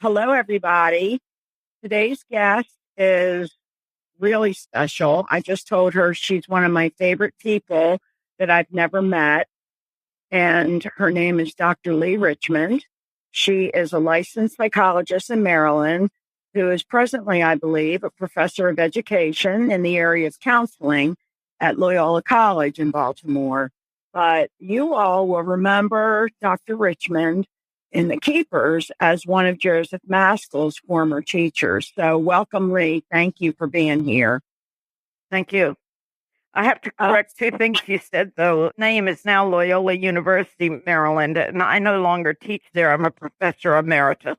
Hello, everybody. Today's guest is really special. I just told her she's one of my favorite people that I've never met, and her name is Dr. Lee Richmond. She is a licensed psychologist in Maryland who is presently, I believe, a professor of education in the area of counseling at Loyola College in Baltimore. But you all will remember Dr. Richmond in The Keepers as one of Joseph Maskell's former teachers. So welcome, Lee. Thank you for being here. Thank you. I have to correct two things you said, though. Name is now Loyola University Maryland, and I no longer teach there. I'm a professor emeritus.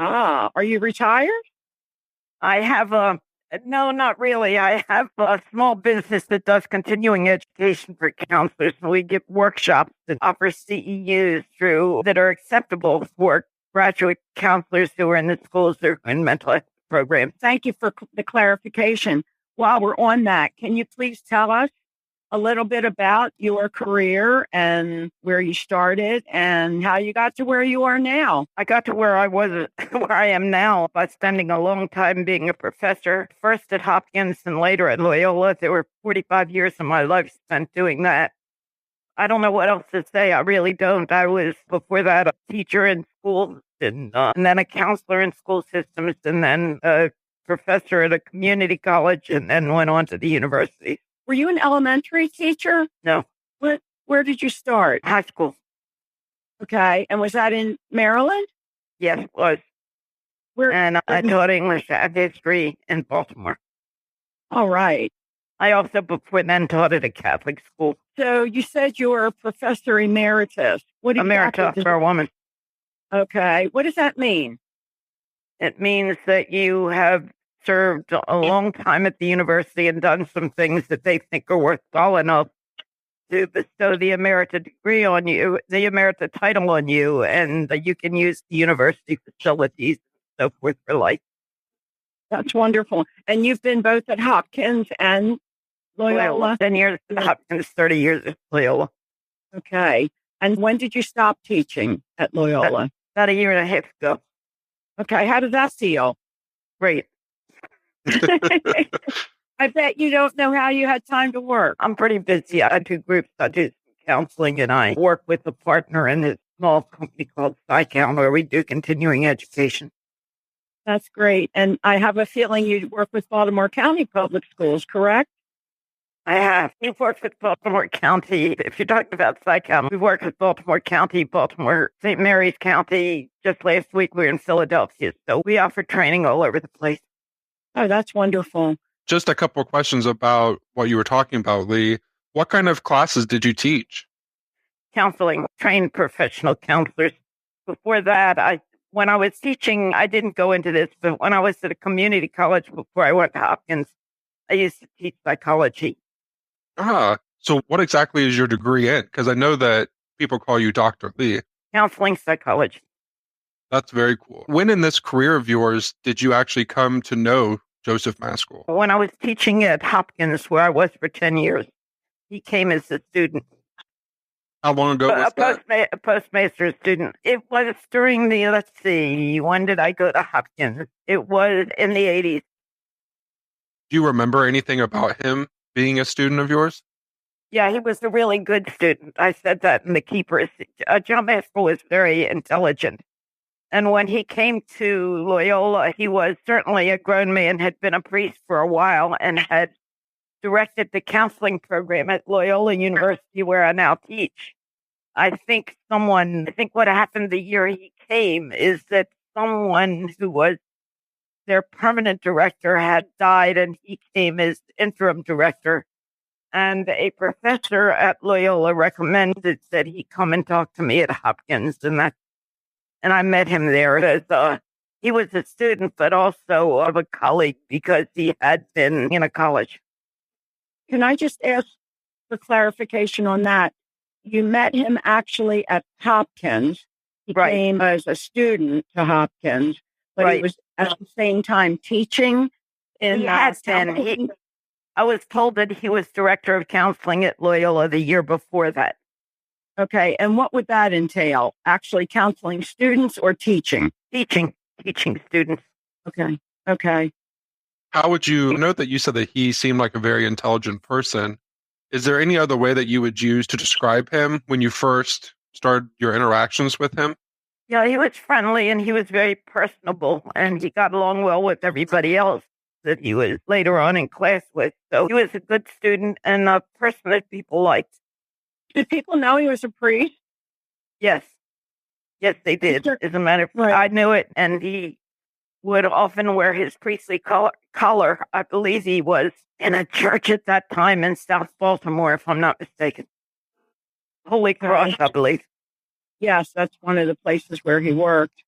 Ah, are you retired? I have no, not really. I have a small business that does continuing education for counselors. We give workshops that offer CEUs that are acceptable for graduate counselors who are in the schools or in mental health programs. Thank you for the clarification. While we're on that, can you please tell us a little bit about your career and where you started and how you got to where you are now? I got to where I was, where I am now, by spending a long time being a professor, first at Hopkins and later at Loyola. There were 45 years of my life spent doing that. I don't know what else to say. I really don't. I was, before that, a teacher in schools and then a counselor in school systems, and then a professor at a community college, and then went on to the university. Were you an elementary teacher? No. Where did you start? High school. Okay. And was that in Maryland? Yes, it was. And I taught English and history in Baltimore. All right. I also before then taught at a Catholic school. So you said you were a professor emeritus. What emeritus for a woman. Okay. What does that mean? It means that you have served a long time at the university and done some things that they think are worthwhile enough to bestow the emerita degree on you, the emerita title on you, and that you can use the university facilities and so forth for life. That's wonderful. And you've been both at Hopkins and Loyola? 10 years at Hopkins, 30 years at Loyola. Okay. And when did you stop teaching at Loyola? About a year and a half ago. Okay. How did that feel? Great. I bet you don't know how you had time to work. I'm pretty busy. I do groups, I do counseling, and I work with a partner in a small company called Psyche, where we do continuing education. That's great. And I have a feeling you work with Baltimore County Public Schools, correct? I have. We've worked with Baltimore County. If you're talking about Psyche, we've worked with Baltimore County, Baltimore, St. Mary's County. Just last week, we were in Philadelphia. So we offer training all over the place. Oh, that's wonderful. Just a couple of questions about what you were talking about, Lee. What kind of classes did you teach? Counseling, trained professional counselors. Before that, when I was teaching, I didn't go into this, but when I was at a community college before I went to Hopkins, I used to teach psychology. So what exactly is your degree in? Because I know that people call you Dr. Lee. Counseling psychology. That's very cool. When in this career of yours did you actually come to know Joseph Maskell? When I was teaching at Hopkins, where I was for 10 years, he came as a student. How long ago was that? A postmaster student. It was during when did I go to Hopkins? It was in the 80s. Do you remember anything about him being a student of yours? Yeah, he was a really good student. I said that in The Keepers. John Maskell was very intelligent. And when he came to Loyola, he was certainly a grown man, had been a priest for a while, and had directed the counseling program at Loyola University, where I now teach. I think what happened the year he came is that someone who was their permanent director had died, and he came as interim director. And a professor at Loyola recommended that he come and talk to me at Hopkins, and I met him there as he was a student, but also of a colleague because he had been in a college. Can I just ask for clarification on that? You met him actually at Hopkins. He came as a student to Hopkins, but he was at the same time teaching in I was told that he was director of counseling at Loyola the year before that. Okay. And what would that entail? Actually counseling students or teaching? teaching students. Okay. How would you note that you said that he seemed like a very intelligent person? Is there any other way that you would use to describe him when you first started your interactions with him? Yeah, he was friendly and he was very personable, and he got along well with everybody else that he was later on in class with. So he was a good student and a person that people liked. Did people know he was a priest? Yes. Yes, they did. As a matter of fact, I knew it, and he would often wear his priestly collar. I believe he was in a church at that time in South Baltimore, if I'm not mistaken. Holy Cross, I believe. Yes, that's one of the places where he worked.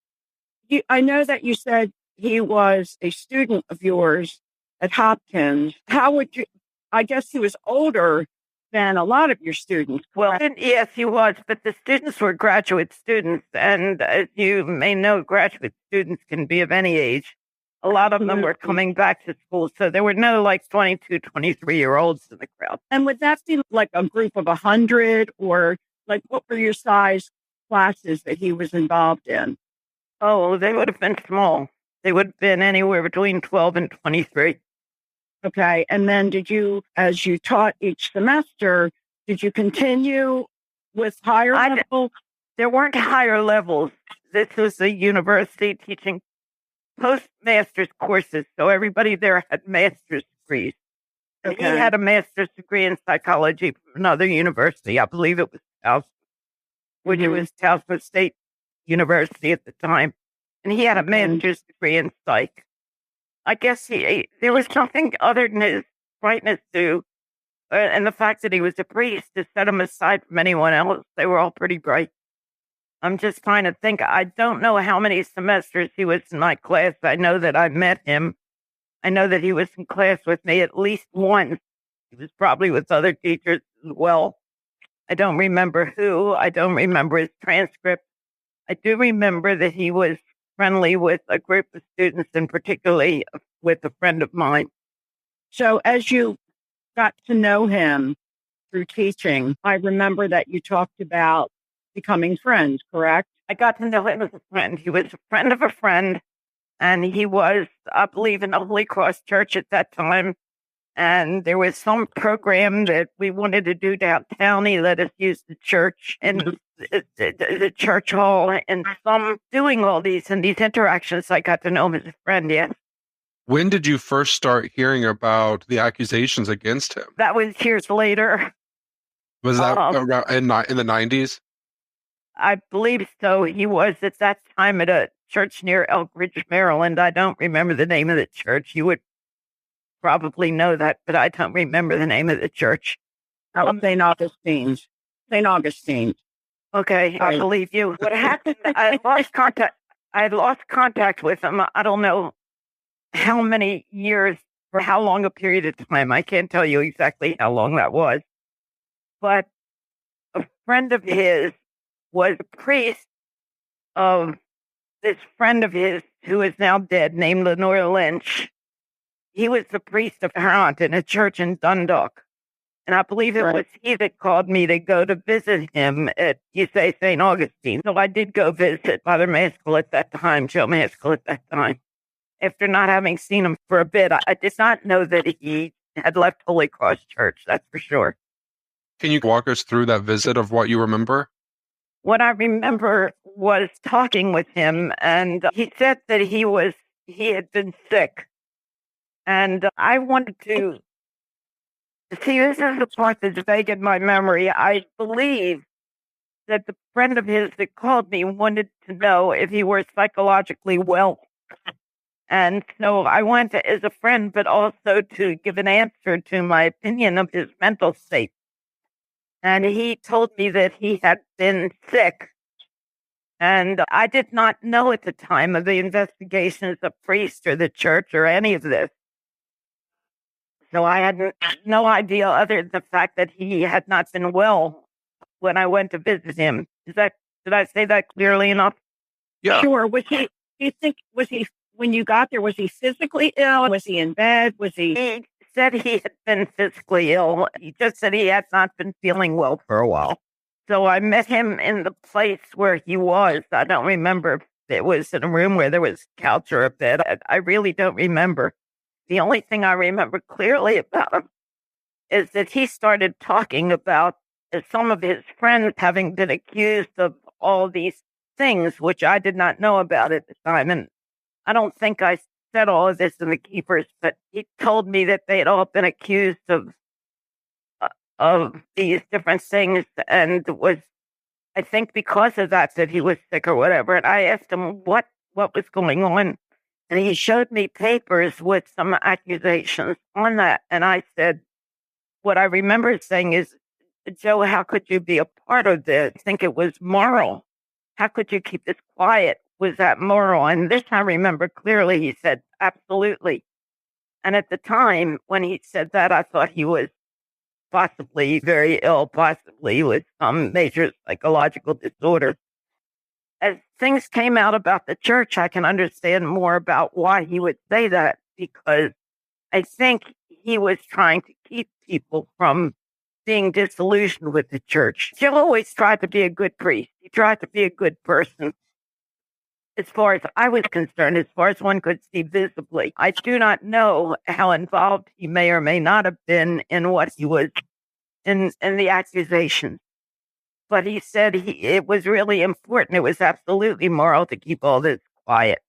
I know that you said he was a student of yours at Hopkins. How would you, I guess he was older than a lot of your students. Well, yes, he was, but the students were graduate students. And as you may know, graduate students can be of any age. A lot of them were coming back to school. So there were no 22, 23-year-olds in the crowd. And would that be like a group of 100, or what were your size classes that he was involved in? Oh, they would have been small. They would have been anywhere between 12 and 23. Okay. And then as you taught each semester, did you continue with higher level? There weren't higher levels. This was a university teaching postmaster's courses. So everybody there had master's degrees. Okay. He had a master's degree in psychology from another university. I believe it was Towson, which was Towson State University at the time. And he had a master's degree in psych. I guess there was nothing other than his brightness and the fact that he was a priest to set him aside from anyone else. They were all pretty bright. I'm just trying to think. I don't know how many semesters he was in my class. I know that I met him. I know that he was in class with me at least once. He was probably with other teachers as well. I don't remember who. I don't remember his transcript. I do remember that he was friendly with a group of students, and particularly with a friend of mine. So as you got to know him through teaching, I remember that you talked about becoming friends, correct? I got to know him as a friend. He was a friend of a friend, and he was, I believe, in the Holy Cross Church at that time. And there was some program that we wanted to do downtown. He let us use the church and the church hall, and some doing all these interactions. I got to know him as a friend, yes. When did you first start hearing about the accusations against him? That was years later. Was that around in the 90s? I believe so. He was at that time at a church near Elkridge, Maryland. I don't remember the name of the church. You would probably know that, but I don't remember the name of the church. St. Augustine's. St. Augustine's. Okay, I believe you. What happened? I lost contact. I had lost contact with him. I don't know how many years for how long a period of time. I can't tell you exactly how long that was. But a friend of his was a priest of this friend of his who is now dead, named Lenore Lynch. He was the priest of her aunt in a church in Dundalk. And I believe it was he that called me to go to visit him at, St. Augustine. So I did go visit Father Maskell at that time, Joe Maskell at that time. After not having seen him for a bit, I did not know that he had left Holy Cross Church, that's for sure. Can you walk us through that visit of what you remember? What I remember was talking with him, and he said that he had been sick. And I wanted to see, this is the part that's vague in my memory. I believe that the friend of his that called me wanted to know if he were psychologically well. And so I went as a friend, but also to give an answer to my opinion of his mental state. And he told me that he had been sick. And I did not know at the time of the investigation as a priest or the church or any of this. So I had no idea other than the fact that he had not been well when I went to visit him. Did I say that clearly enough? Yeah. Sure. Was he when you got there, was he physically ill? Was he in bed? He said he had been physically ill. He just said he had not been feeling well for a while. So I met him in the place where he was. I don't remember It was in a room where there was a couch or a bed. I really don't remember. The only thing I remember clearly about him is that he started talking about some of his friends having been accused of all these things, which I did not know about at the time. And I don't think I said all of this in the keepers, but he told me that they had all been accused of these different things, and was, I think because of that he was sick or whatever. And I asked him what was going on, and he showed me papers with some accusations on that. And I said, what I remember saying is, Joe, how could you be a part of this? I think it was moral. How could you keep this quiet? Was that moral? And this I remember clearly. He said, absolutely. And at the time when he said that, I thought he was possibly very ill, possibly with some major psychological disorder. As things came out about the church, I can understand more about why he would say that, because I think he was trying to keep people from being disillusioned with the church. Joe always tried to be a good priest. He tried to be a good person. As far as I was concerned, as far as one could see visibly, I do not know how involved he may or may not have been in what he was in the accusations. But he said it was really important. It was absolutely moral to keep all this quiet.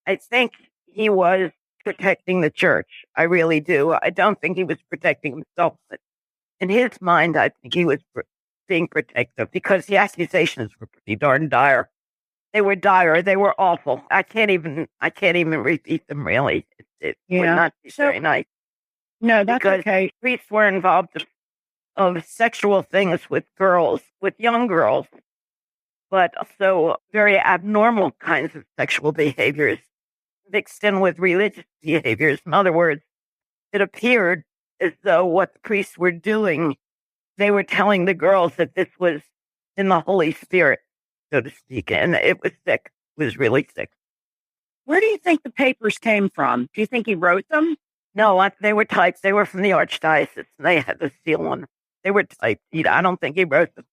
I think he was protecting the church. I really do. I don't think he was protecting himself, but in his mind, I think he was being protective, because the accusations were pretty darn dire. They were dire. They were awful. I can't even repeat them, really. It would not be very nice. No, that's okay. Priests were involved of sexual things with girls, with young girls, but also very abnormal kinds of sexual behaviors mixed in with religious behaviors. In other words, it appeared as though what the priests were doing, they were telling the girls that this was in the Holy Spirit, so to speak. And it was sick. It was really sick. Where do you think the papers came from? Do you think he wrote them? No, they were typed. They were from the Archdiocese. And they had the seal on them. They were typed. I don't think he wrote them.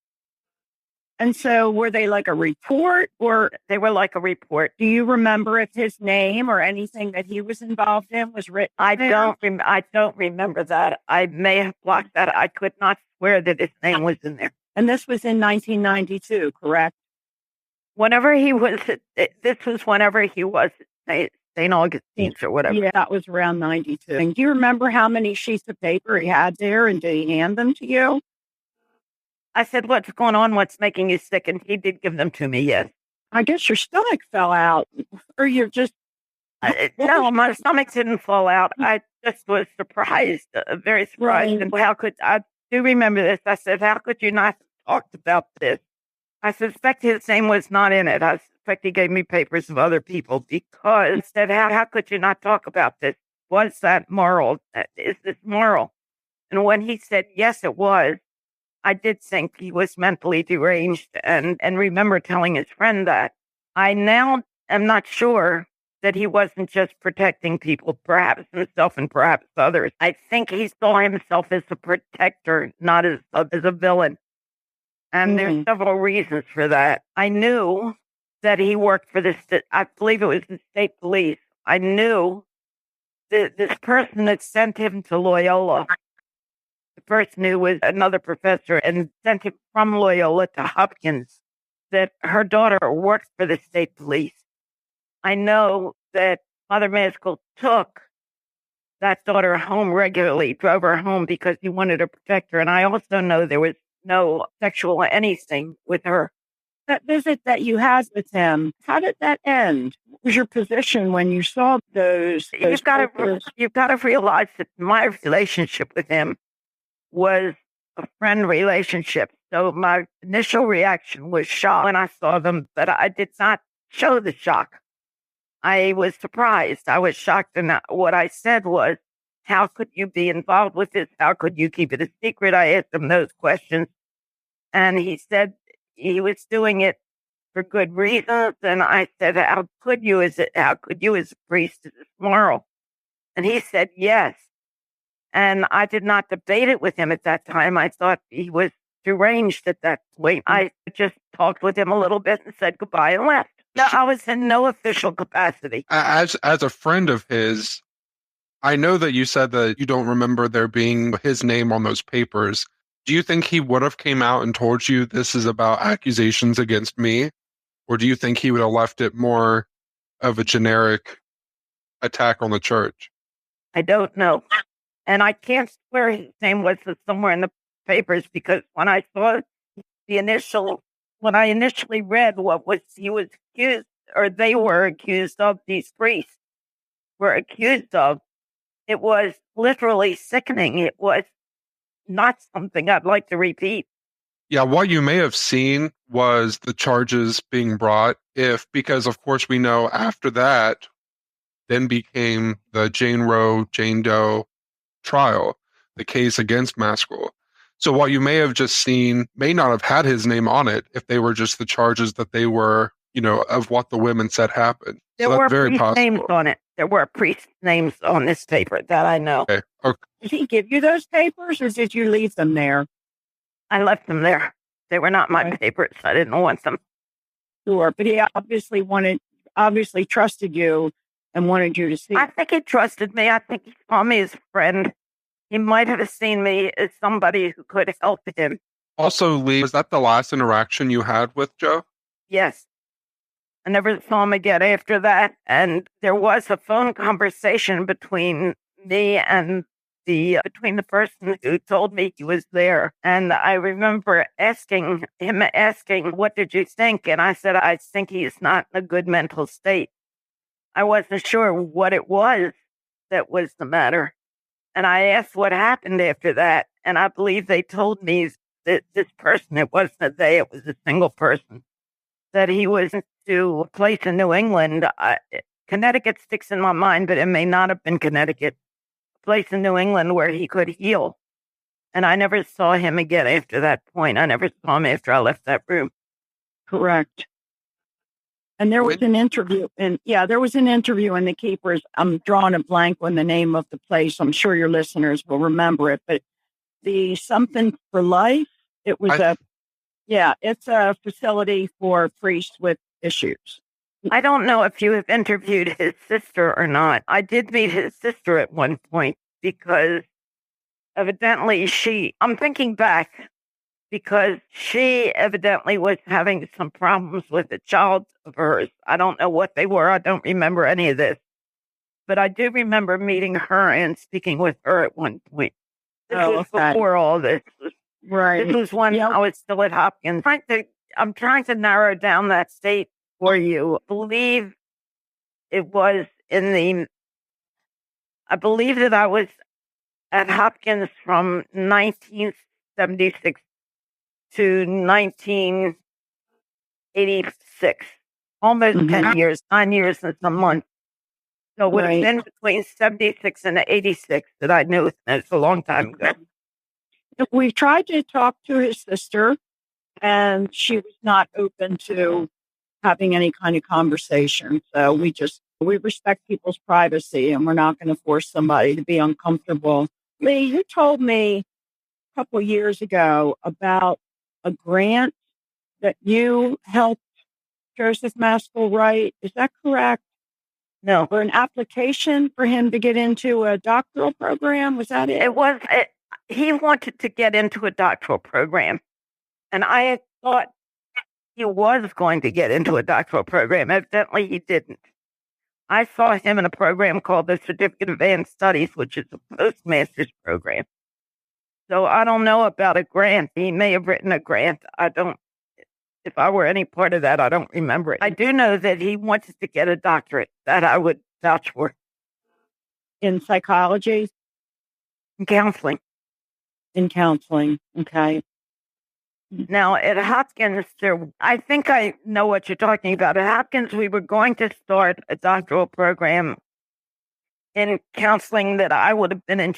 And so were they like a report, or they were like a report? Do you remember if his name or anything that he was involved in was written? I don't remember that. I may have blocked that. I could not swear that his name was in there. And this was in 1992, correct? Whenever he was, this was whenever he was St. Augustine's or whatever. Yeah, that was around 92. And do you remember how many sheets of paper he had there, and did he hand them to you? I said, what's going on? What's making you sick? And he did give them to me, yes. I guess your stomach fell out, or you're just... No, my stomach didn't fall out. I just was surprised, very surprised. Right. And how could, I do remember this. I said, how could you not talk about this? I suspect his name was not in it. I suspect he gave me papers of other people, because I said, how could you not talk about this? Was that moral? Is this moral? And when he said, yes, it was, I did think he was mentally deranged, and remember telling his friend that. I now am not sure that he wasn't just protecting people, perhaps himself and perhaps others. I think he saw himself as a protector, not as a villain. And there's several reasons for that. I knew that he worked for I believe it was the state police. I knew that this person that sent him to Loyola, the person who was another professor and sent him from Loyola to Hopkins, that her daughter worked for the state police. I know that Father Maskell took that daughter home regularly, drove her home because he wanted to protect her. And I also know there was no sexual anything with her. That visit that you had with him, how did that end? What was your position when you saw those You've got to realize that my relationship with him was a friend relationship. So my initial reaction was shock when I saw them, but I did not show the shock. I was surprised. I was shocked. And what I said was, how could you be involved with this? How could you keep it a secret? I asked him those questions. And he said he was doing it for good reasons. And I said, how could you as a priest, is this moral? And he said, yes. And I did not debate it with him at that time. I thought he was deranged at that point. I just talked with him a little bit and said goodbye and left. No, I was in no official capacity. As a friend of his, I know that you said that you don't remember there being his name on those papers. Do you think he would have came out and told you this is about accusations against me? Or do you think he would have left it more of a generic attack on the church? I don't know. And I can't swear his name was somewhere in the papers, because when I saw when I initially read he was accused, or they were accused of, these priests were accused of, it was literally sickening. It was not something I'd like to repeat. Yeah, what you may have seen was the charges being brought, because of course we know after that then became the Jane Doe trial, the case against Maskell. So what you may have just seen may not have had his name on it if they were just the charges that they were, of what the women said happened. There were priest names on it. There were priest names on this paper that I know. Okay. Did he give you those papers, or did you leave them there? I left them there. They were not my papers. I didn't want them. Sure, but he obviously trusted you and wanted you to see. I think he trusted me. I think he saw me as a friend. He might have seen me as somebody who could help him. Also, Lee, was that the last interaction you had with Joe? Yes. I never saw him again after that. And there was a phone conversation between me and between the person who told me he was there. And I remember asking him, what did you think? And I said, I think he's not in a good mental state. I wasn't sure what it was that was the matter. And I asked what happened after that. And I believe they told me that this person, it wasn't a they, it was a single person, that he was to a place in New England. Connecticut sticks in my mind, but it may not have been Connecticut. A place in New England where he could heal. And I never saw him again after that point. I never saw him after I left that room. Correct. And there was an interview, in the Keepers. I'm drawing a blank on the name of the place. I'm sure your listeners will remember it, but the Something for Life. It was it's a facility for priests with issues. I don't know if you have interviewed his sister or not. I did meet his sister at one point, because evidently I'm thinking back, because she evidently was having some problems with a child of hers. I don't know what they were. I don't remember any of this. But I do remember meeting her and speaking with her at one point. This was before all this. Right. This was when I was still at Hopkins. I'm trying to narrow down that state for you. I believe it was I believe that I was at Hopkins from 1976 to 1986. Almost 10 years, 9 years and some months. So it would have been between 76 and 86 that I knew. It's a long time ago. We tried to talk to his sister, and she was not open to having any kind of conversation. So we respect people's privacy, and we're not going to force somebody to be uncomfortable. Lee, you told me a couple years ago about a grant that you helped Joseph Maskell write. Is that correct? No. Or an application for him to get into a doctoral program? Was that it? It was. He wanted to get into a doctoral program. And I thought he was going to get into a doctoral program. Evidently, he didn't. I saw him in a program called the Certificate of Advanced Studies, which is a postmaster's program. So I don't know about a grant. He may have written a grant. If I were any part of that, I don't remember it. I do know that he wanted to get a doctorate. That I would vouch for. In psychology? In counseling. In counseling, okay. Now, at Hopkins, I think I know what you're talking about. At Hopkins, we were going to start a doctoral program in counseling that I would have been in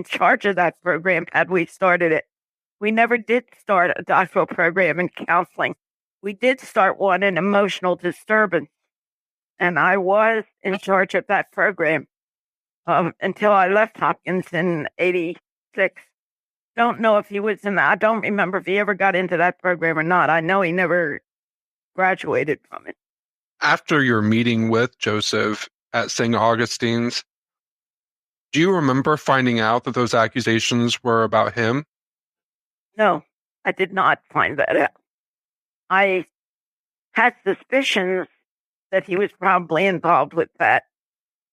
charge of that program had we started it. We never did start a doctoral program in counseling. We did start one in emotional disturbance, and I was in charge of that program until I left Hopkins in 86. Don't know if he was in that. I don't remember if he ever got into that program or not. I know he never graduated from it. After your meeting with Joseph at St. Augustine's, do you remember finding out that those accusations were about him? No, I did not find that out. I had suspicions that he was probably involved with that.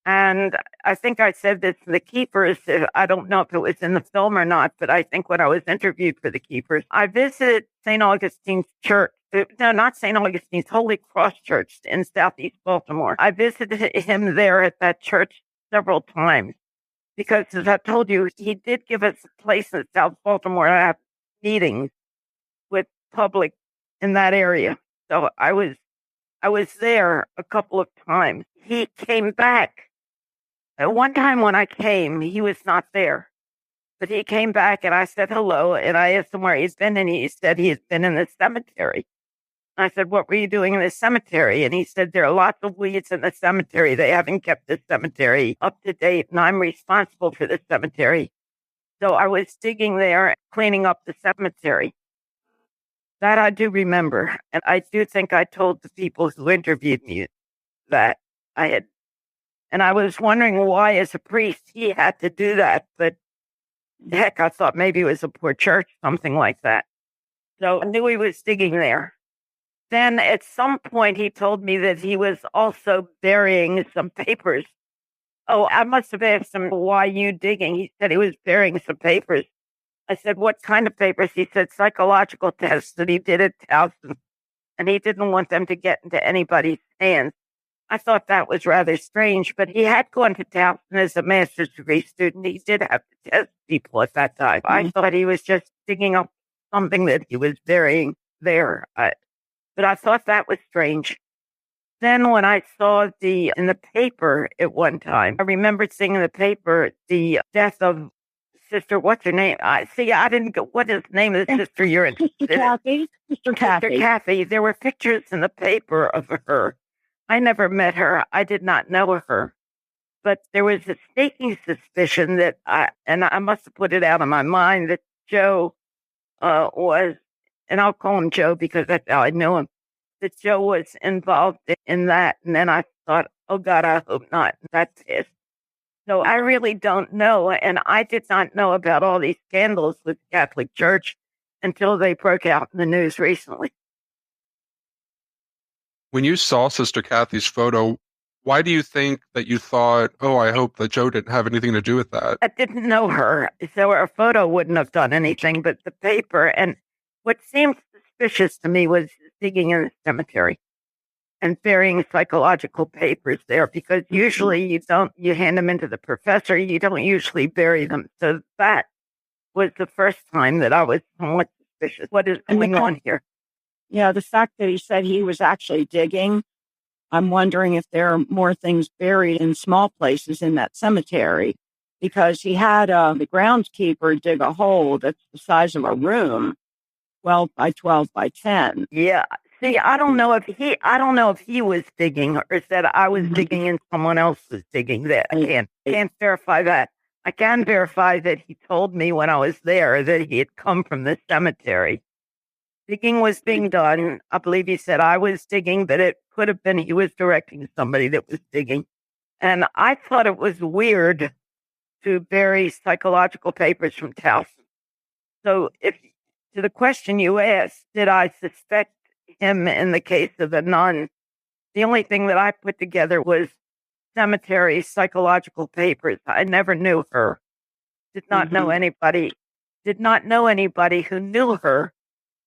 And I think I said this to the keepers. I don't know if it was in the film or not, but I think when I was interviewed for the keepers, I visited St. Augustine's Church. No, not St. Augustine's, Holy Cross Church in Southeast Baltimore. I visited him there at that church several times because, as I told you, he did give us a place in South Baltimore to have meetings with public in that area. So I was there a couple of times. He came back. At one time when I came, he was not there. But he came back and I said hello and I asked him where he's been and he said he has been in the cemetery. I said, what were you doing in the cemetery? And he said, there are lots of weeds in the cemetery. They haven't kept the cemetery up to date and I'm responsible for the cemetery. So I was digging there, cleaning up the cemetery. That I do remember. And I do think I told the people who interviewed me that I had. And I was wondering why, as a priest, he had to do that. But heck, I thought maybe it was a poor church, something like that. So I knew he was digging there. Then at some point, he told me that he was also burying some papers. Oh, I must have asked him, why you digging? He said he was burying some papers. I said, what kind of papers? He said, psychological tests that he did at Towson. And he didn't want them to get into anybody's hands. I thought that was rather strange, but he had gone to Towson as a master's degree student. He did have to test people at that time. I thought he was just digging up something that he was burying there. But I thought that was strange. Then when I saw in the paper at one time, I remember seeing in the paper the death of Sister, what's her name? I didn't go, what is the name of the sister you're interested in? Cathy. Sister Cathy. Sister Cathy. There were pictures in the paper of her. I never met her. I did not know her. But there was a sneaking suspicion that I must have put it out of my mind, that Joe was, and I'll call him Joe because that's how I knew him, that Joe was involved in that. And then I thought, oh God, I hope not. That's it. So I really don't know. And I did not know about all these scandals with the Catholic Church until they broke out in the news recently. When you saw Sister Cathy's photo, why do you think that you thought, oh, I hope that Joe didn't have anything to do with that? I didn't know her, so her photo wouldn't have done anything, but the paper. And what seemed suspicious to me was digging in the cemetery and burying psychological papers there, because usually you hand them into the professor, you don't usually bury them. So that was the first time that I was somewhat suspicious. What is going on here? Yeah, the fact that he said he was actually digging, I'm wondering if there are more things buried in small places in that cemetery, because he had the groundskeeper dig a hole that's the size of a room, 12 by 12 by 10. Yeah. See, I don't know if he was digging or said I was digging and someone else was digging that. I can't verify that. I can verify that he told me when I was there that he had come from the cemetery. Digging was being done. I believe he said I was digging, but it could have been he was directing somebody that was digging. And I thought it was weird to bury psychological papers from Towson. So to the question you asked, did I suspect him in the case of a nun? The only thing that I put together was cemetery psychological papers. I never knew her. Did not know anybody who knew her.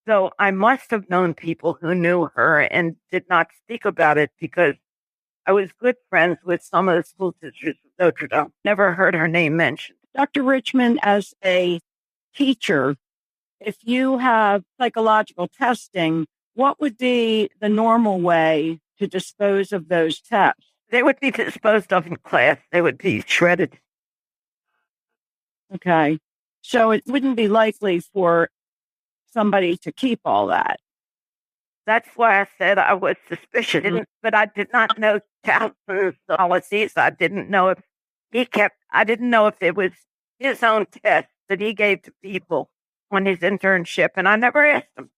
So I must have known people who knew her and did not speak about it, because I was good friends with some of the school teachers of Notre Dame. Never heard her name mentioned. Dr. Richmond, as a teacher, if you have psychological testing, what would be the normal way to dispose of those tests? They would be disposed of in class. They would be shredded. Okay. So it wouldn't be likely for somebody to keep all that. That's why I said I was suspicious, but I did not know Towson's policies. I didn't know if I didn't know if it was his own test that he gave to people on his internship, and I never asked him,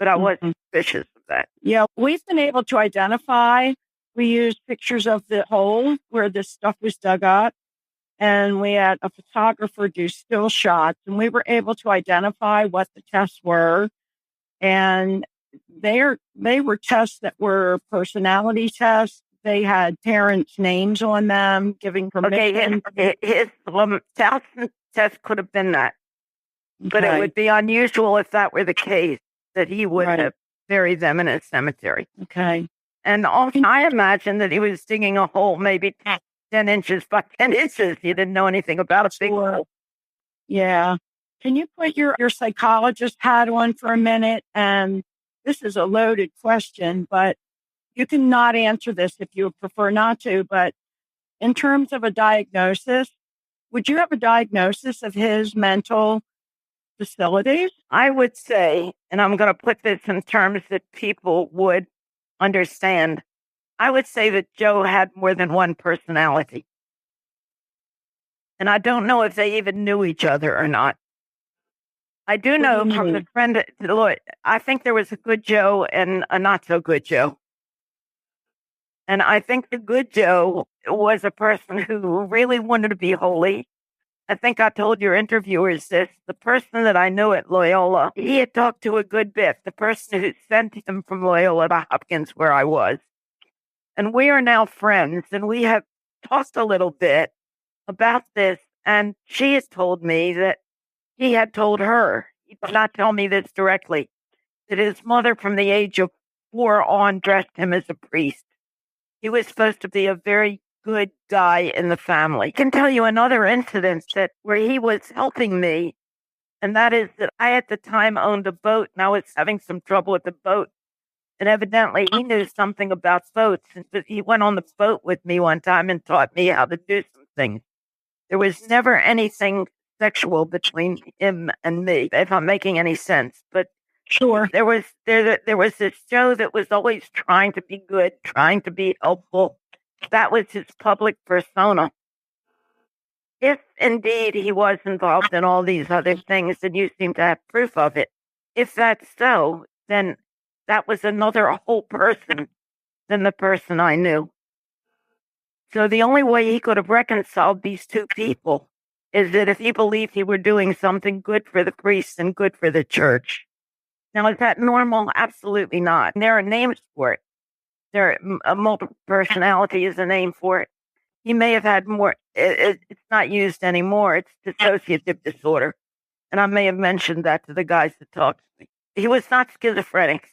but I was suspicious of that. Yeah, we've been able to identify. We used pictures of the hole where this stuff was dug up, and we had a photographer do still shots, and we were able to identify what the tests were. And they were tests that were personality tests. They had parents' names on them, giving permission. Okay, his Towson test could have been that. But it would be unusual if that were the case, that he would have buried them in a cemetery. Okay. And often I imagine that he was digging a hole maybe 10 inches by 10 inches. He didn't know anything about a big hole. Yeah. Can you put your psychologist hat on for a minute? And this is a loaded question, but you can not answer this if you prefer not to. But in terms of a diagnosis, would you have a diagnosis of his mental facilities? I would say, and I'm going to put this in terms that people would understand, I would say that Joe had more than one personality. And I don't know if they even knew each other or not. I do know from the friend, I think there was a good Joe and a not so good Joe. And I think the good Joe was a person who really wanted to be holy. I think I told your interviewers this. The person that I knew at Loyola, he had talked to a good bit. The person who sent him from Loyola to Hopkins, where I was. And we are now friends, and we have talked a little bit about this. And she has told me that he had told her, he did not tell me this directly, that his mother from the age of 4 on dressed him as a priest. He was supposed to be a very good guy in the family. I can tell you another incident where he was helping me, and that is that I at the time owned a boat, and I was having some trouble with the boat. And evidently he knew something about boats. And he went on the boat with me one time and taught me how to do some things. There was never anything sexual between him and me, if I'm making any sense. But sure, there was this Joe that was always trying to be good, trying to be helpful. That was his public persona. If indeed he was involved in all these other things, and you seem to have proof of it, if that's so, then that was another whole person than the person I knew. So the only way he could have reconciled these two people is that if he believed he were doing something good for the priests and good for the church. Now, is that normal? Absolutely not. And there are names for it. Multiple personality is a name for it. He may have had more. It's not used anymore. It's dissociative disorder. And I may have mentioned that to the guys that talked to me. He was not schizophrenic.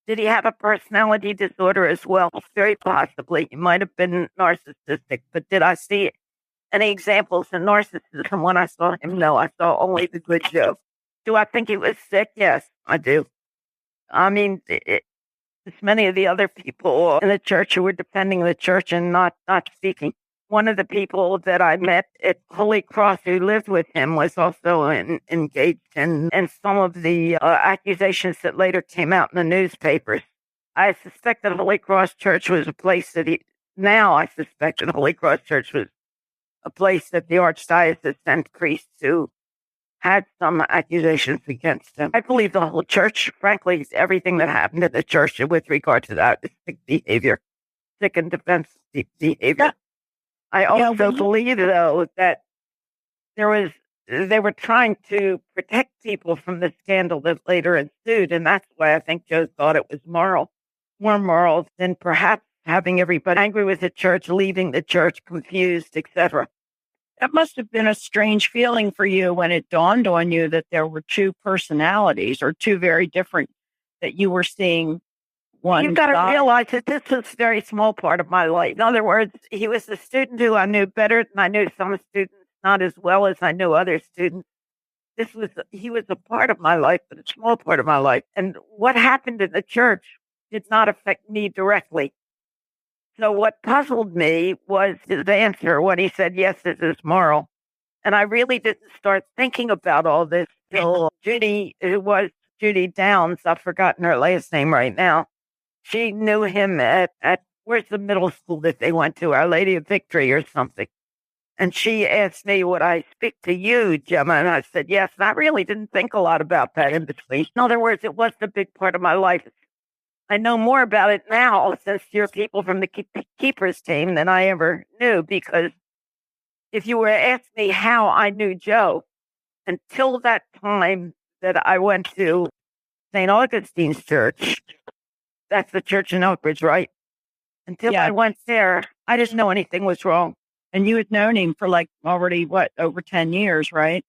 Did he have a personality disorder as well? Very possibly. He might have been narcissistic. But did I see any examples of narcissism when I saw him? No, I saw only the good Joe. Do I think he was sick? Yes, I do. I mean, it's many of the other people in the church who were defending the church and not speaking. One of the people that I met at Holy Cross who lived with him was also engaged in some of the accusations that later came out in the newspapers. I suspect that Holy Cross Church was a place that I suspect that Holy Cross Church was a place that the archdiocese sent priests who had some accusations against him. I believe the whole church, frankly, everything that happened in the church with regard to that is sick behavior, sick and defensive behavior. Yeah. I also believe, though, that they were trying to protect people from the scandal that later ensued, and that's why I think Joe thought it was more moral than perhaps having everybody angry with the church, leaving the church, confused, etc. That must have been a strange feeling for you when it dawned on you that there were two personalities or two very different, that you were seeing one. You've got to realize that this was a very small part of my life. In other words, he was a student who I knew better than I knew some students, not as well as I knew other students. He was a part of my life, but a small part of my life. And what happened in the church did not affect me directly. So what puzzled me was his answer when he said, yes, this is moral. And I really didn't start thinking about all this till Judy Downs, I've forgotten her last name right now. She knew him at where's the middle school that they went to, Our Lady of Victory or something. And she asked me, would I speak to you, Gemma? And I said, yes. And I really didn't think a lot about that in between. In other words, it wasn't a big part of my life. I know more about it now since you're people from the keepers team than I ever knew, because if you were to ask me how I knew Joe, until that time that I went to St. Augustine's Church, that's the church in Oakridge, right? Until I went there, I didn't know anything was wrong. And you had known him for like already, over 10 years, right?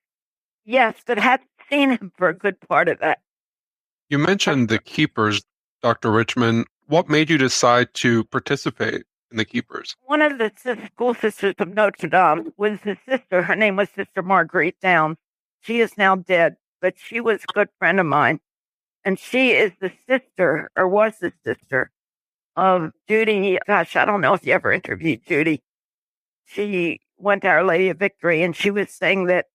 Yes, but hadn't seen him for a good part of that. You mentioned the keepers, Dr. Richmond. What made you decide to participate in the keepers? One of the school sisters of Notre Dame was his sister. Her name was Sister Marguerite Downs. She is now dead, but she was a good friend of mine. And she is the sister, or was the sister, of Judy. Gosh, I don't know if you ever interviewed Judy. She went to Our Lady of Victory, and she was saying that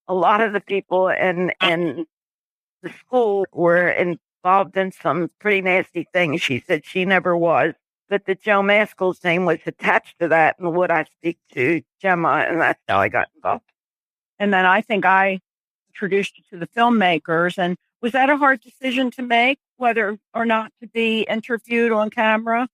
a lot of the people in the school were involved in some pretty nasty things. She said she never was, but that Joe Maskell's name was attached to that, and would I speak to Gemma, and that's how I got involved. And then I think I introduced you to the filmmakers. And was that a hard decision to make, whether or not to be interviewed on camera?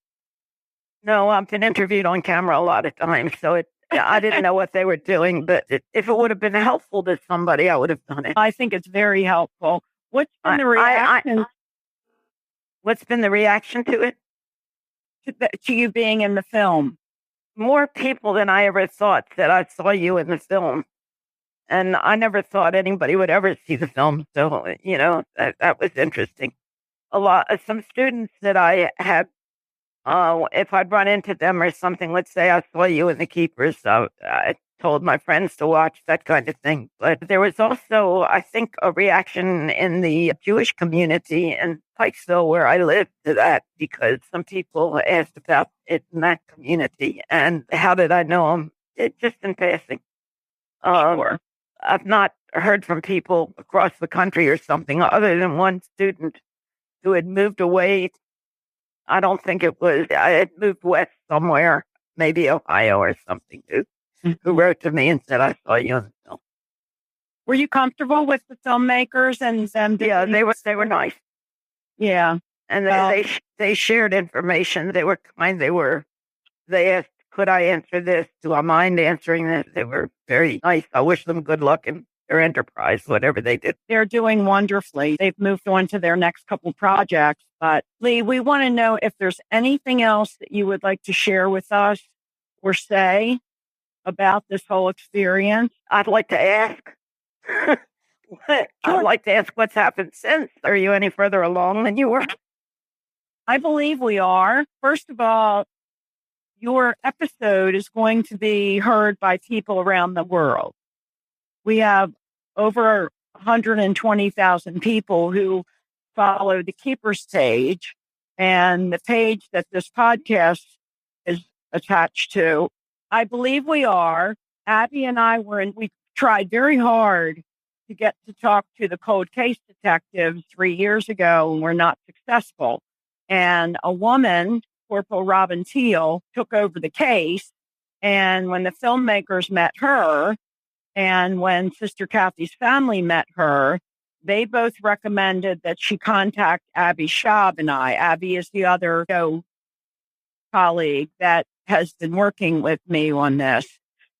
No, I've been interviewed on camera a lot of times, so I didn't know what they were doing, but if it would have been helpful to somebody, I would have done it. I think it's very helpful. What's been the reaction? What's been the reaction to it? To you being in the film? More people than I ever thought said, I saw you in the film. And I never thought anybody would ever see the film. So, that was interesting. Some students that I had, if I'd run into them or something, let's say I saw you in the keepers, so I told my friends to watch, that kind of thing. But there was also, I think, a reaction in the Jewish community in Pikesville, where I live, to that, because some people asked about it in that community. And how did I know them? It just in passing. Sure. I've not heard from people across the country or something, other than one student who had moved away. I don't think it was, I had moved west somewhere, maybe Ohio or something, who wrote to me and said, I saw you in the film. Were you comfortable with the filmmakers and them? Yeah, they were nice. Yeah. And they shared information. They were kind. They asked, could I answer this? Do I mind answering this? They were very nice. I wish them good luck in their enterprise, whatever they did. They're doing wonderfully. They've moved on to their next couple projects. But Lee, we want to know if there's anything else that you would like to share with us or say about this whole experience. I'd like to ask. I'd like to ask what's happened since. Are you any further along than you were? I believe we are. First of all, your episode is going to be heard by people around the world. We have over 120,000 people who follow the Keepers page, and the page that this podcast is attached to. I believe we are. Abby and I we tried very hard to get to talk to the cold case detectives 3 years ago, and we're not successful. And a woman, Corporal Robin Teal, took over the case. And when the filmmakers met her, and when Sister Cathy's family met her, they both recommended that she contact Abby Schaub and I. Abby is the other colleague that has been working with me on this.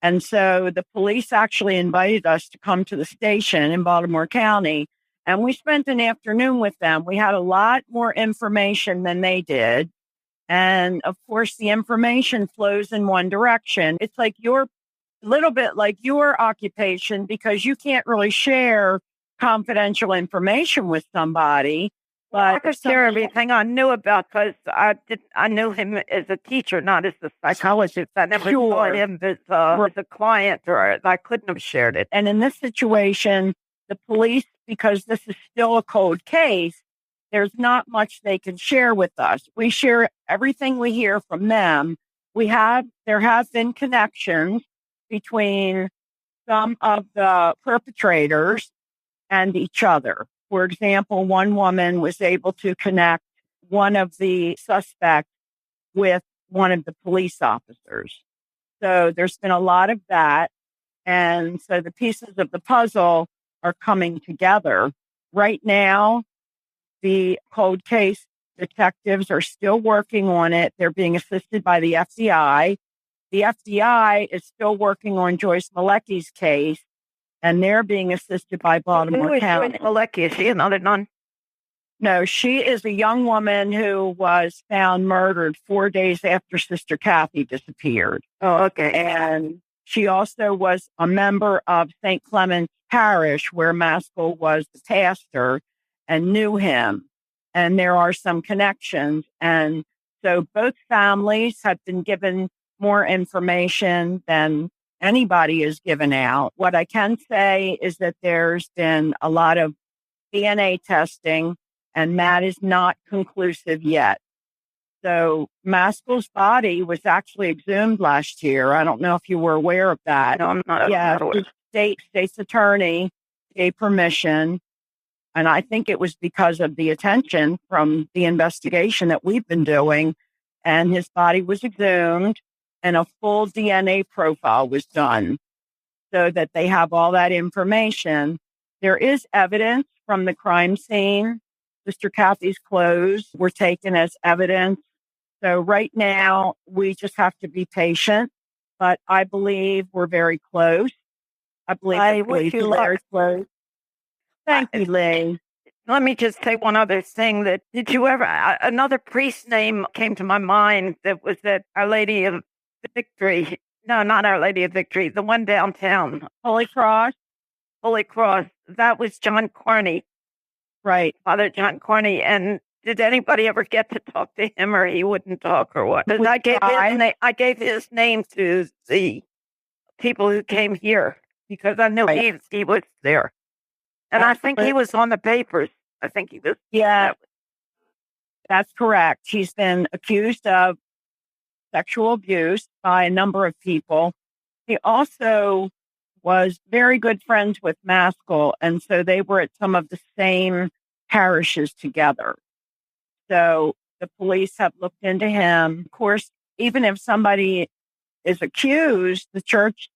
And so the police actually invited us to come to the station in Baltimore County, and we spent an afternoon with them. We had a lot more information than they did. And of course, the information flows in one direction. It's like a little bit like your occupation, because you can't really share confidential information with somebody. But I could share everything I knew about, because I knew him as a teacher, not as a psychologist. I never saw him as a client, or I couldn't have shared it. And in this situation, the police, because this is still a cold case, there's not much they can share with us. We share everything we hear from them. There have been connections between some of the perpetrators and each other. For example, one woman was able to connect one of the suspects with one of the police officers. So there's been a lot of that. And so the pieces of the puzzle are coming together. Right now, the cold case Detectives are still working on it. They're being assisted by the FBI. The FBI is still working on Joyce Malecki's case, and they're being assisted by Baltimore County. Joyce Malecki? Is she another nun? No, she is a young woman who was found murdered 4 days after Sister Cathy disappeared. Oh, okay. And she also was a member of St. Clement's Parish, where Maskell was the pastor, and knew him. And there are some connections. And so both families have been given more information than anybody is given out. What I can say is that there's been a lot of DNA testing, and that is not conclusive yet. So Maskell's body was actually exhumed last year. I don't know if you were aware of that. No, I'm not. Yeah, not aware. The state's attorney gave permission, and I think it was because of the attention from the investigation that we've been doing, and his body was exhumed, and a full DNA profile was done so that they have all that information. There is evidence from the crime scene. Sister Cathy's clothes were taken as evidence. So right now, we just have to be patient, but I believe we're very close. I believe I wish you very luck. close. Thank you, Lee. Let me just say one other thing. That did you ever? Another priest's name came to my mind. That was that Our Lady of Victory. No, not Our Lady of Victory. The one downtown, Holy Cross. Holy Cross. That was John Corney, Right. Father John Corney. And did anybody ever get to talk to him, or he wouldn't talk, or what? Because I gave his name to the people who came here because I knew he was there. And I think he was on the papers. I think he was. Yeah, that's correct. He's been accused of sexual abuse by a number of people. He also was very good friends with Maskell, and so they were at some of the same parishes together. So the police have looked into him. Of course, even if somebody is accused, the church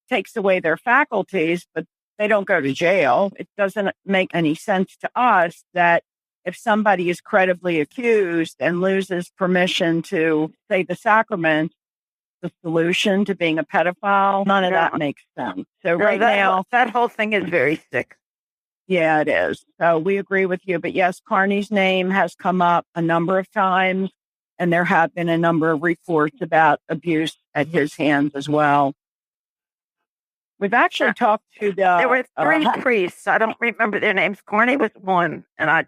takes away their faculties, but they don't go to jail. It doesn't make any sense to us that if somebody is credibly accused and loses permission to say the sacrament, the solution to being a pedophile, none of that makes sense. So now, that whole thing is very sick. Yeah, it is. So we agree with you. But yes, Carney's name has come up a number of times, and there have been a number of reports about abuse at his hands as well. We've actually talked to There were three priests. I don't remember their names. Corney was one, and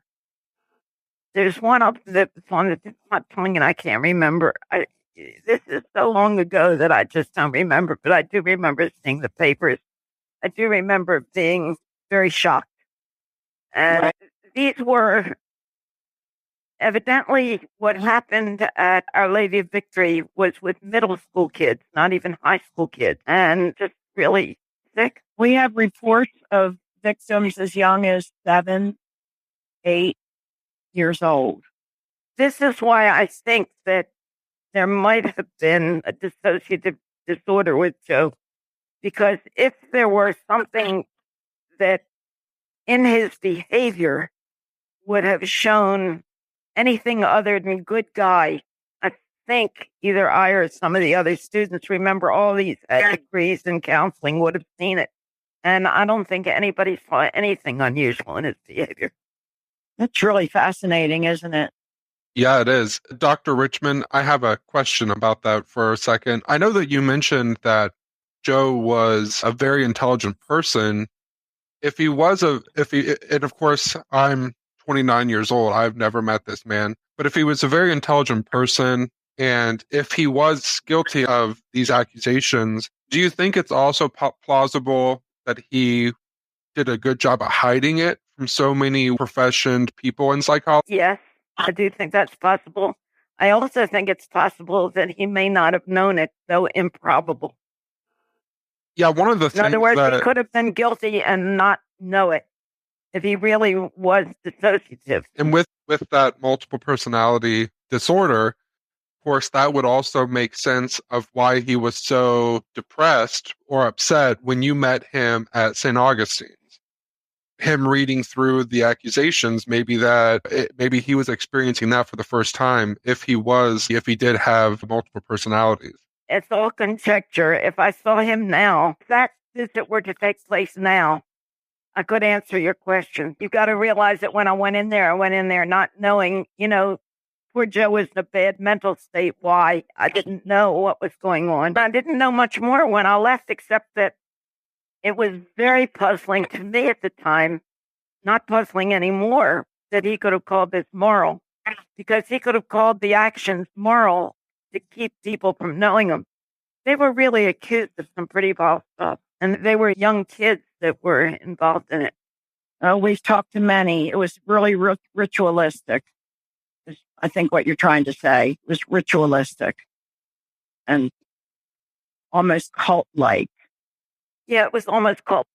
there's one up that's on the tip of my tongue, and I can't remember. This is so long ago that I just don't remember, but I do remember seeing the papers. I do remember being very shocked. And these were evidently what happened at Our Lady of Victory was with middle school kids, not even high school kids, and just really sick. We have reports of victims as young as 7, 8 years old. This is why I think that there might have been a dissociative disorder with Joe, because if there were something that in his behavior would have shown anything other than good guy, I think either I or some of the other students, remember all these degrees in counseling, would have seen it. And I don't think anybody saw anything unusual in his behavior. That's really fascinating, isn't it? Yeah, it is. Dr. Richmond, I have a question about that for a second. I know that you mentioned that Joe was a very intelligent person. And of course, I'm 29 years old. I've never met this man. But if he was a very intelligent person, and if he was guilty of these accusations, do you think it's also plausible that he did a good job of hiding it from so many professioned people in psychology? Yes, I do think that's possible. I also think it's possible that he may not have known it, though improbable. Yeah, one of the things. In other words, he could have been guilty and not know it if he really was dissociative. And with that multiple personality disorder, of course, that would also make sense of why he was so depressed or upset when you met him at St. Augustine's. him reading through the accusations, maybe he was experiencing that for the first time, if he did have multiple personalities. It's all conjecture. If I saw him now, if that visit were to take place now, I could answer your question. You got to realize that when I went in there not knowing, poor Joe was in a bad mental state. Why? I didn't know what was going on. I didn't know much more when I left, except that it was very puzzling to me at the time, not puzzling anymore, that he could have called this moral, because he could have called the actions moral to keep people from knowing them. They were really accused of some pretty vile stuff, and they were young kids that were involved in it. Oh, we've talked to many. It was really ritualistic. I think what you're trying to say was ritualistic and almost cult-like. Yeah, it was almost cult.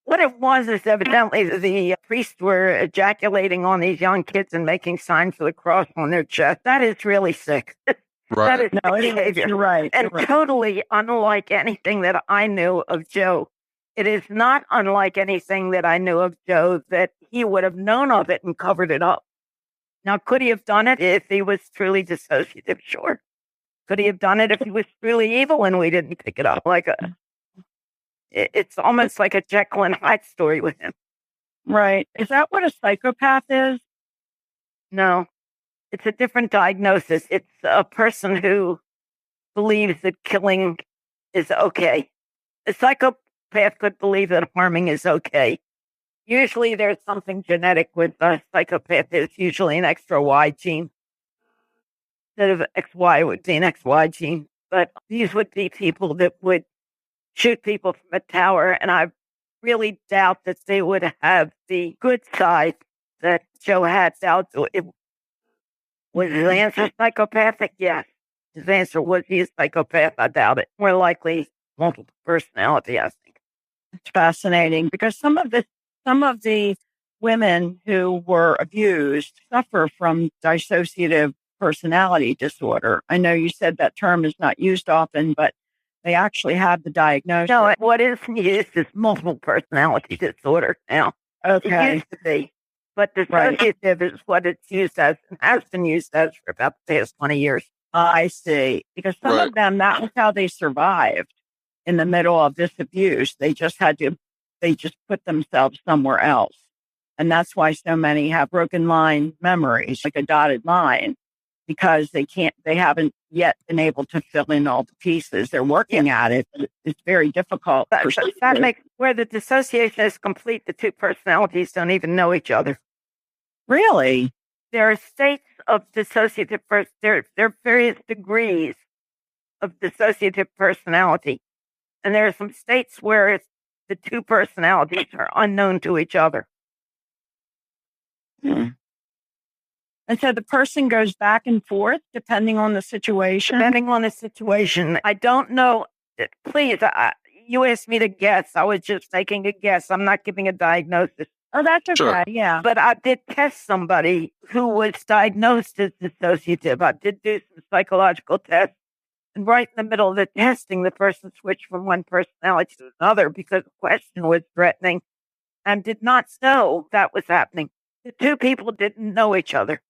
What it was is evidently the priests were ejaculating on these young kids and making signs of the cross on their chest. That is really sick. Right. That is behavior. You're right. And you're right. Totally unlike anything that I knew of Joe. It is not unlike anything that I knew of Joe that he would have known of it and covered it up. Now, could he have done it if he was truly dissociative? Sure. Could he have done it if he was truly evil and we didn't pick it up? It's almost like a Jekyll and Hyde story with him. Right. Is that what a psychopath is? No, it's a different diagnosis. It's a person who believes that killing is okay. A psychopath could believe that harming is okay. Usually there's something genetic with a psychopath. There's usually an extra Y gene. Instead of XY, it would be an XY gene. But these would be people that would shoot people from a tower, and I really doubt that they would have the good side that Joe had. Was his answer psychopathic? Yes. His answer was he a psychopath? I doubt it. More likely multiple personality, I think. It's fascinating because some of the women who were abused suffer from dissociative personality disorder. I know you said that term is not used often, but they actually have the diagnosis. No, what is used is multiple personality disorder now. Okay. It used to be. But dissociative is what it's used as and has been used as for about the past 20 years. I see. Because some of them, that was how they survived in the middle of this abuse. They just put themselves somewhere else. And that's why so many have broken line memories, like a dotted line, because they haven't yet been able to fill in all the pieces. They're working at it. But it's very difficult. That makes where the dissociation is complete. The two personalities don't even know each other. Really? There are states of dissociative there are various degrees of dissociative personality. And there are some states where the two personalities are unknown to each other. Hmm. And so the person goes back and forth depending on the situation? Depending on the situation. I don't know. Please, you asked me to guess. I was just taking a guess. I'm not giving a diagnosis. Oh, that's okay. Sure. Yeah. But I did test somebody who was diagnosed as dissociative. I did do some psychological tests. And right in the middle of the testing, the person switched from one personality to another because the question was threatening and did not know that was happening. The two people didn't know each other.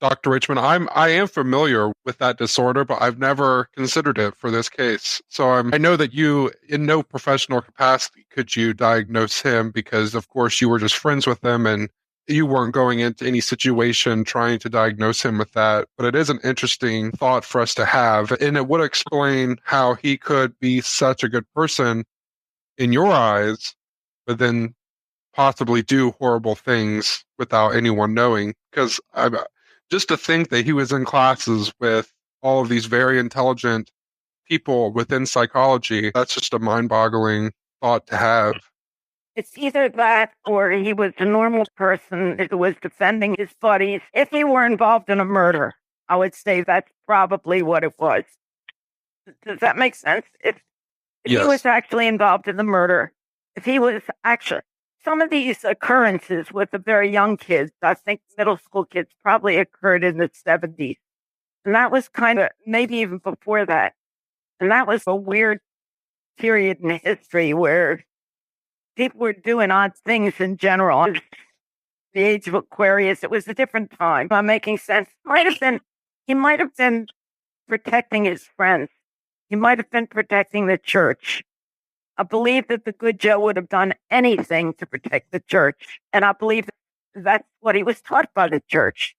Dr. Richmond, I am familiar with that disorder, but I've never considered it for this case. So I know that you, in no professional capacity, could you diagnose him because, of course, you were just friends with him and you weren't going into any situation trying to diagnose him with that. But it is an interesting thought for us to have, and it would explain how he could be such a good person in your eyes, but then possibly do horrible things without anyone knowing. Because just to think that he was in classes with all of these very intelligent people within psychology, that's just a mind-boggling thought to have. It's either that or he was a normal person who was defending his buddies. If he were involved in a murder, I would say that's probably what it was. Does that make sense? If Yes. he was actually involved in the murder, if he was actually... Some of these occurrences with the very young kids, I think middle school kids, probably occurred in the 70s. And that was kind of maybe even before that. And that was a weird period in history where people were doing odd things in general. It was the age of Aquarius. It was a different time. Am I making sense? He might have been protecting his friends. He might have been protecting the church. I believe that the good Joe would have done anything to protect the church. And I believe that's what he was taught by the church.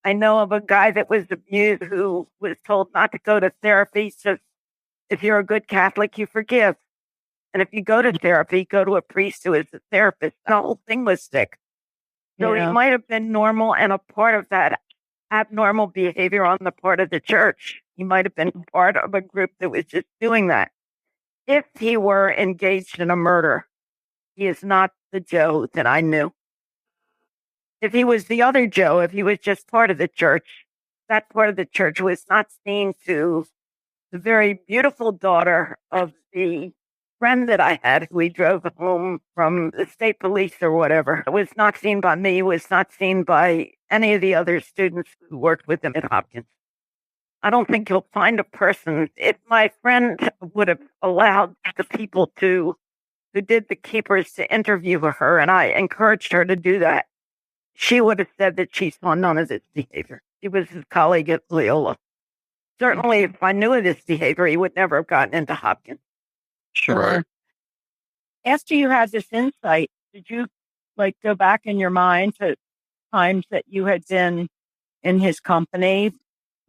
I know of a guy that was abused who was told not to go to therapy. So if you're a good Catholic, you forgive. And if you go to therapy, go to a priest who is a therapist. And the whole thing was sick. So he might have been normal and a part of that abnormal behavior on the part of the church. He might have been part of a group that was just doing that. If he were engaged in a murder, he is not the Joe that I knew. If he was the other Joe, if he was just part of the church, that part of the church was not seen to the very beautiful daughter of the friend that I had who he drove home from the state police or whatever. It was not seen by me, was not seen by any of the other students who worked with him at Hopkins. I don't think you'll find a person. If my friend would have allowed the people who did the keepers to interview her, and I encouraged her to do that, she would have said that she saw none of this behavior. He was his colleague at Loyola. Certainly, if I knew of this behavior, he would never have gotten into Hopkins. Sure. Right. After you had this insight, did you go back in your mind to times that you had been in his company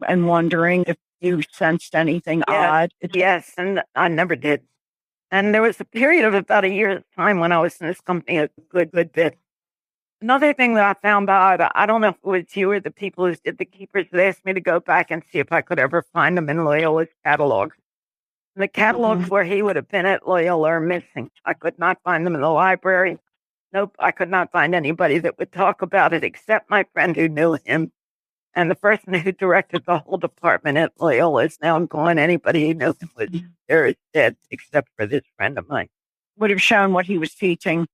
and wondering if you sensed anything odd? Yes, and I never did. And there was a period of about a year's time when I was in this company a good bit. Another thing that I found out, I don't know if it was you or the people who did the keepers that asked me to go back and see if I could ever find them in Loyola's catalog. The catalogs where he would have been at Loyola are missing. I could not find them in the library. Nope, I could not find anybody that would talk about it except my friend who knew him. And the person who directed the whole department at Loyola is now gone. Anybody who knew him was there is dead, except for this friend of mine. Would have shown what he was teaching.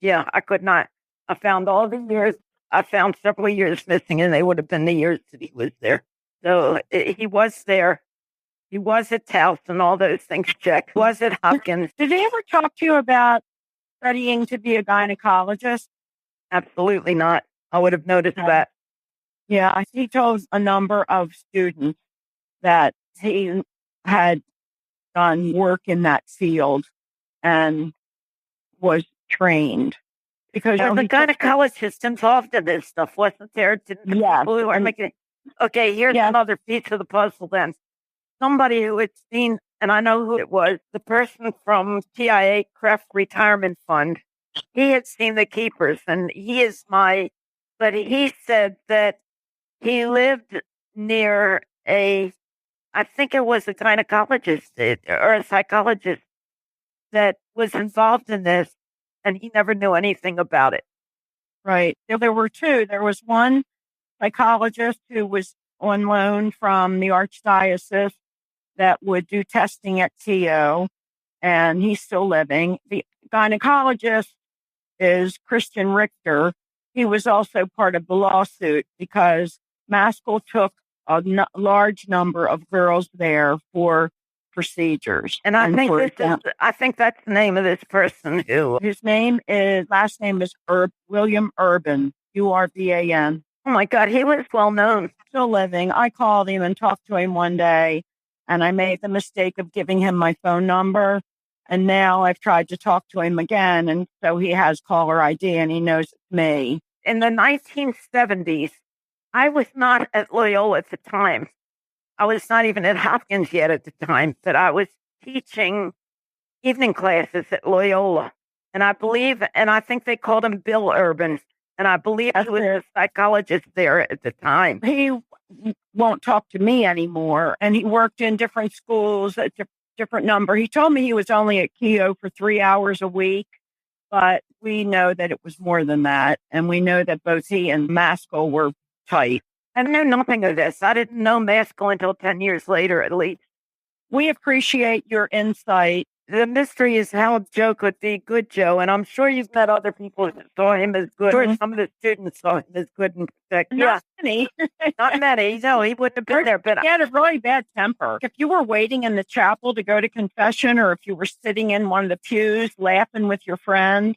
Yeah, I could not. I found all the years. I found several years missing, and they would have been the years that he was there. So he was there. He was at Towson, all those things checked. He was at Hopkins. Did he ever talk to you about studying to be a gynecologist? Absolutely not. I would have noticed that. Yeah, he told a number of students that he had done work in that field and was trained. Because the gynecologist involved in this stuff, wasn't there? Yeah. People who are making. Okay, here's another piece of the puzzle then. Somebody who had seen, and I know who it was, the person from TIA Craft Retirement Fund, he had seen the keepers, and but he said that he lived near I think it was a gynecologist or a psychologist that was involved in this, and he never knew anything about it. Right. There were two. There was one psychologist who was on loan from the Archdiocese that would do testing at TO, and he's still living. The gynecologist is Christian Richter. He was also part of the lawsuit because Maskell took a large number of girls there for procedures. And I think that's the name of this person his last name is William Urban, Urban. Oh my God, he was well known. Still living. I called him and talked to him one day, and I made the mistake of giving him my phone number. And now I've tried to talk to him again, and so he has caller ID and he knows it's me. In the 1970s, I was not at Loyola at the time. I was not even at Hopkins yet at the time, but I was teaching evening classes at Loyola. And I think they called him Bill Urban. And I believe he was a psychologist there at the time. He won't talk to me anymore. And he worked in different schools at different number. He told me he was only at Keogh for 3 hours a week, but we know that it was more than that. And we know that both he and Maskell were tight. I knew nothing of this. I didn't know Maskell until 10 years later, at least. We appreciate your insight The mystery is how Joe could be good Joe, and I'm sure you've met other people who saw him as good. Or some of the students saw him as good and protective. Not many. Not many. No, he wouldn't have been there. But he had a really bad temper. If you were waiting in the chapel to go to confession, or if you were sitting in one of the pews laughing with your friend,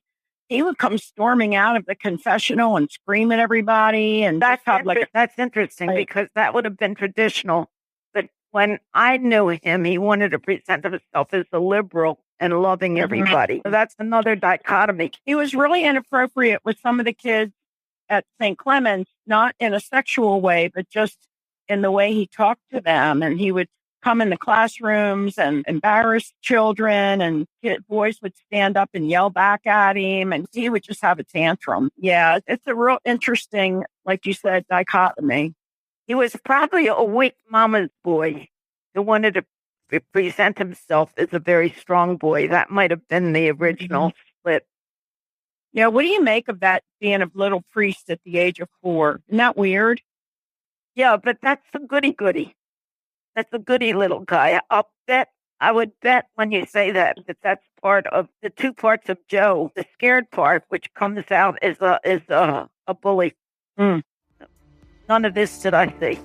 he would come storming out of the confessional and scream at everybody. And that's interesting because that would have been traditional. But when I knew him, he wanted to present himself as a liberal and loving everybody. So that's another dichotomy. He was really inappropriate with some of the kids at St. Clement's, not in a sexual way, but just in the way he talked to them. And he would come in the classrooms and embarrass children, and boys would stand up and yell back at him, and he would just have a tantrum. Yeah, it's a real interesting, like you said, dichotomy. He was probably a weak mama's boy who wanted to present himself as a very strong boy. That might have been the original split. Yeah, what do you make of that being a little priest at the age of 4? Isn't that weird? Yeah, but that's a goody-goody. That's a goody little guy. I would bet when you say that that's part of the two parts of Joe. The scared part, which comes out, is a bully. None of this did I see.